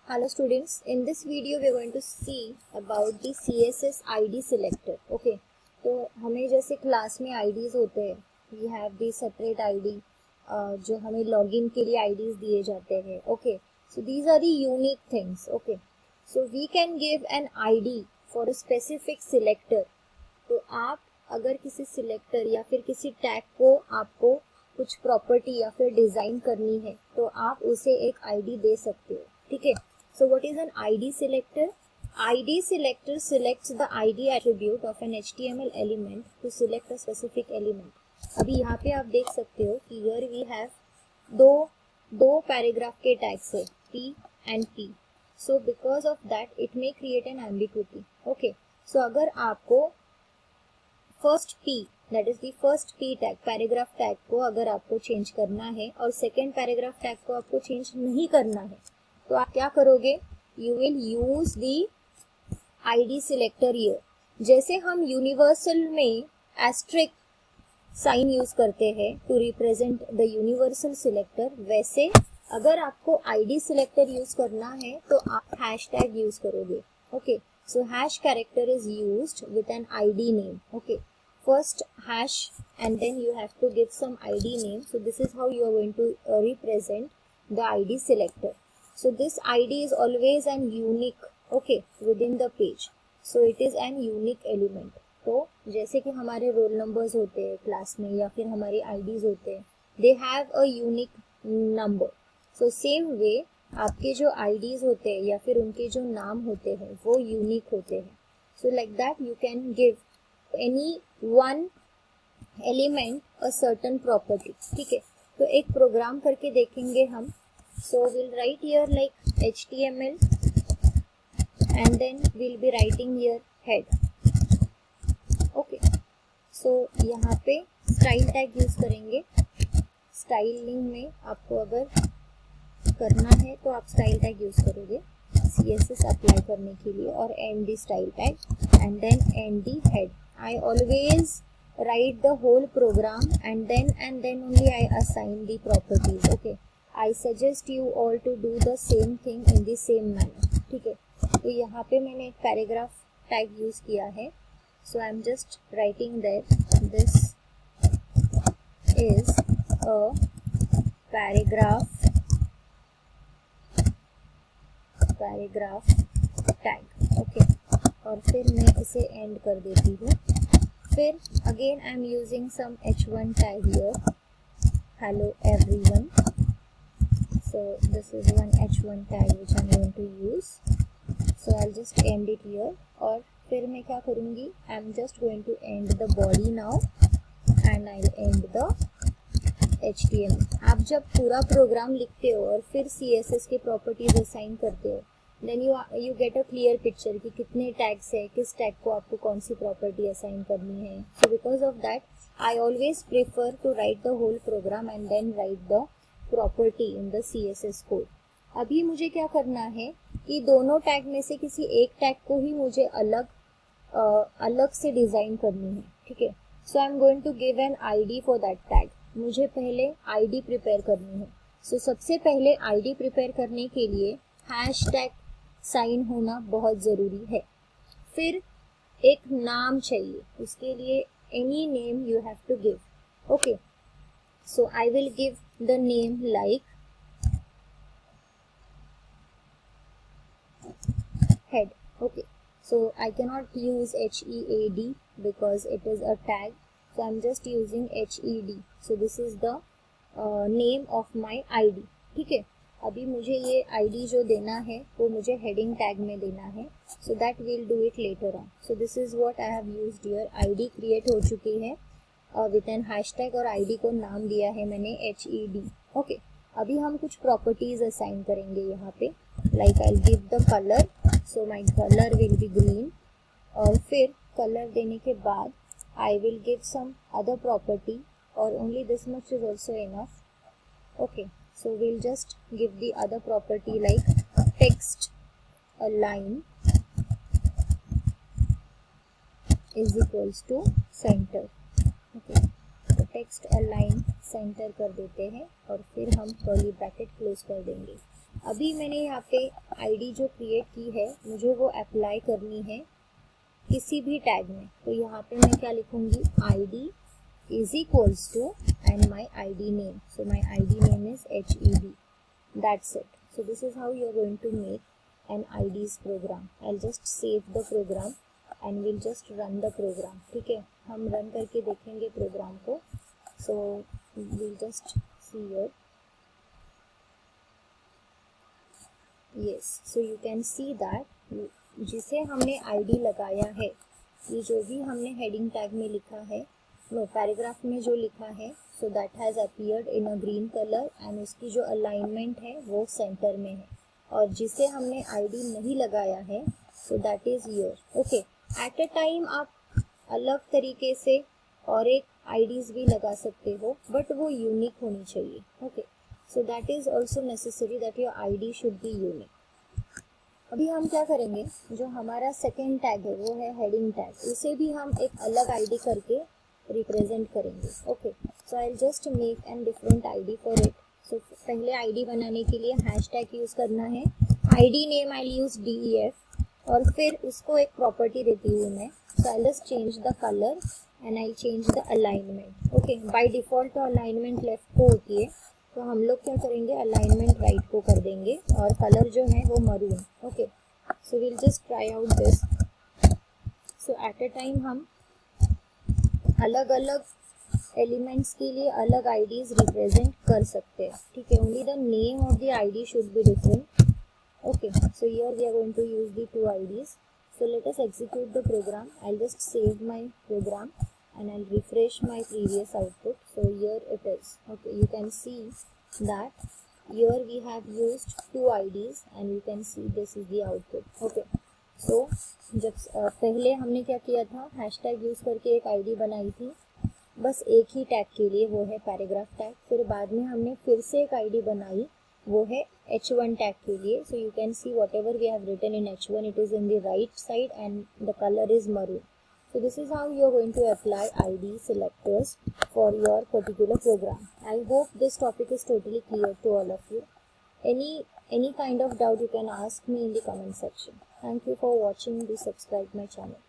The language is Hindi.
Hello students, in this video we are going to see about the CSS ID selector. Okay, तो हमें जैसे क्लास में IDs होते हैं, we have the separate ID जो हमें login के लिए IDs दिए जाते हैं. Okay, so these are the unique things. Okay, so we can give an ID for a specific selector. तो आप अगर किसी selector या फिर किसी tag को आपको कुछ प्रॉपर्टी या फिर डिजाइन करनी है तो आप उसे एक आईडी दे सकते हो. ठीक है. So what is an ID selector? ID selector selects the ID attribute of an HTML element to select a specific element. अभी यहाँ पे आप देख सकते हो कि here we have दो पैराग्राफ के टैग्स है P and T. So because of that it may create an ambiguity. Okay. So अगर आपको first P that is the first P tag paragraph tag को अगर आपको चेंज करना है और सेकेंड पैराग्राफ टैग को आपको चेंज नहीं करना है तो आप क्या करोगे? You will use the ID selector here. जैसे हम यूनिवर्सल में एस्ट्रिक साइन यूज करते हैं to represent the universal selector, वैसे अगर आपको आईडी सिलेक्टर यूज करना है तो आप हैश टैग यूज करोगे. Okay, so hash character is used with an ID name. Okay, first hash and then you have to give some ID name. So this is how you are going to represent the ID selector. So this ID is always an unique, okay, within the page. So it is an unique element. तो जैसे कि हमारे रोल नंबर्स होते हैं क्लास में या फिर हमारे IDs होते हैं, they have a unique number. So same way आपके जो IDs होते हैं या फिर उनके जो नाम होते हैं वो यूनिक होते हैं. So like that you can give any one element a certain property. ठीक है, तो एक प्रोग्राम करके देखेंगे हम. So we'll write here like HTML and then we'll be writing here head. Okay, so यहाँ पे स्टाइल टैग यूज करेंगे. स्टाइलिंग में आपको अगर करना है तो आप स्टाइल टैग यूज करोगे CSS अप्लाई करने के लिए और end the style tag and then end the head. I always write the whole program and then only I assign the properties. Okay, I suggest you all to do the same thing in the same manner. ठीक है, तो यहाँ पे मैंने एक पैराग्राफ टैग यूज किया है. So I am just writing that this is a paragraph tag. Okay, और फिर मैं इसे एंड कर देती हूँ. फिर again I am using some h1 tag here, hello everyone. So this is one h1 tag which I am going to use. So I'll just end it here. और फिर मैं क्या करूँगी? I am just going to end the body now and I'll end the HTML. आप जब पूरा प्रोग्राम लिखते हो और फिर CSS के प्रॉपर्टीज असाइन करते हो then you get a clear picture कि कितने टैग्स है, किस टैग को आपको कौन सी प्रॉपर्टी असाइन करनी है. So because of that I always prefer to write the whole program and then write the property in the CSS code. अभी मुझे क्या करना है कि दोनों टैग में से किसी एक टैग को ही मुझे अलग से डिज़ाइन करनी है. ठीक है, so I am going to give an ID for that tag. मुझे पहले ID प्रिपेयर करनी है. सो सबसे पहले ID प्रिपेयर करने के लिए हैश टैग साइन होना बहुत ज़रूरी है. फिर एक नाम चाहिए, उसके लिए any name you have to give. Okay, so I will give the name like head. Okay, so I cannot use HEAD because it is a tag, so I'm just using HED. So this is the name of my ID. ठीक है, अभी मुझे ये ID जो देना है वो मुझे हेडिंग टैग में देना है. So that we'll do it later on. So this is what I have used here. ID create हो चुकी है with an hashtag और ID को नाम दिया है मैंने HED. Okay, अभी हम कुछ प्रॉपर्टीज असाइन करेंगे यहाँ पे. Like I'll give the color. So my color will be green. और फिर कलर देने के बाद I will give some other property or only this much is also enough. Okay, so we'll just give the other property like text align is equals to center. Okay, तो text align center कर देते हैं और फिर हम कर्ली ब्रैकेट क्लोज कर देंगे. अभी मैंने यहाँ पे आईडी जो क्रिएट की है मुझे वो अप्लाई करनी है किसी भी टैग में। तो यहाँ पे मैं क्या लिखूंगी, ID is equals to and my ID name. So my ID name is HEB. That's it. So this is how you are going to make an IDs program. I'll just save the program and we'll just run the program. ठीक है, हम रन करके देखेंगे प्रोग्राम को. So we'll just see here. Yes, so you can see that जिसे हमने ID लगाया है, ये जो भी हमने हेडिंग टैग में लिखा है, पैराग्राफ में जो लिखा है, so that has appeared in a green colour and उसकी जो अलाइनमेंट है वो सेंटर में है। और जिसे हमने आईडी नहीं लगाया है, so that is year. Okay, at a time आप अलग तरीके से और एक आईडीज़ भी लगा सकते हो, बट वो यूनिक होनी चाहिए। Okay, so that is also necessary that your ID should be unique. अभी हम क्या करेंगे, जो हमारा सेकेंड टैग है वो है हेडिंग टैग, उसे भी हम एक अलग आईडी करके रिप्रेजेंट करेंगे। Okay, so I just make an different ID for it. So पहले आईडी बनाने के लिए हैशटैग यूज़ करना है, ID name I use DEF और फिर उसको एक प्रॉपर्टी देती हूँ मैं। So I just change the colour and I change the alignment. Okay, by default तो अलाइनमेंट लेफ्ट को होती है, तो हम लोग क्या करेंगे, अलाइनमेंट राइट को कर देंगे और कलर जो है वो maroon. Okay, so will just try out this. So at a time हम अलग अलग एलिमेंट्स के लिए अलग आईडीज रिप्रेजेंट कर सकते हैं। ठीक है, only the name of the ID should be different. Okay, so here we are going to use the two IDs. So let us execute the program. I just save my program and I'll refresh my previous output. So here it is. Okay, you can see that here we have used two IDs and you can see this is the output. Okay, so जब पहले हमने क्या किया था, हैशटैग यूज़ करके एक आईडी बनाई थी बस एक ही टैग के लिए, वो है पैराग्राफ टैग। फिर बाद में हमने फिर से एक आईडी बनाई, वो है H1 टैग के लिए। So you can see whatever we have written in H1, it is in the right side and the colour is maroon. So this is how you are going to apply ID selectors for your particular program. I hope this topic is totally clear to all of you. Any kind of doubt you can ask me in the comment section. Thank you for watching. Do subscribe my channel.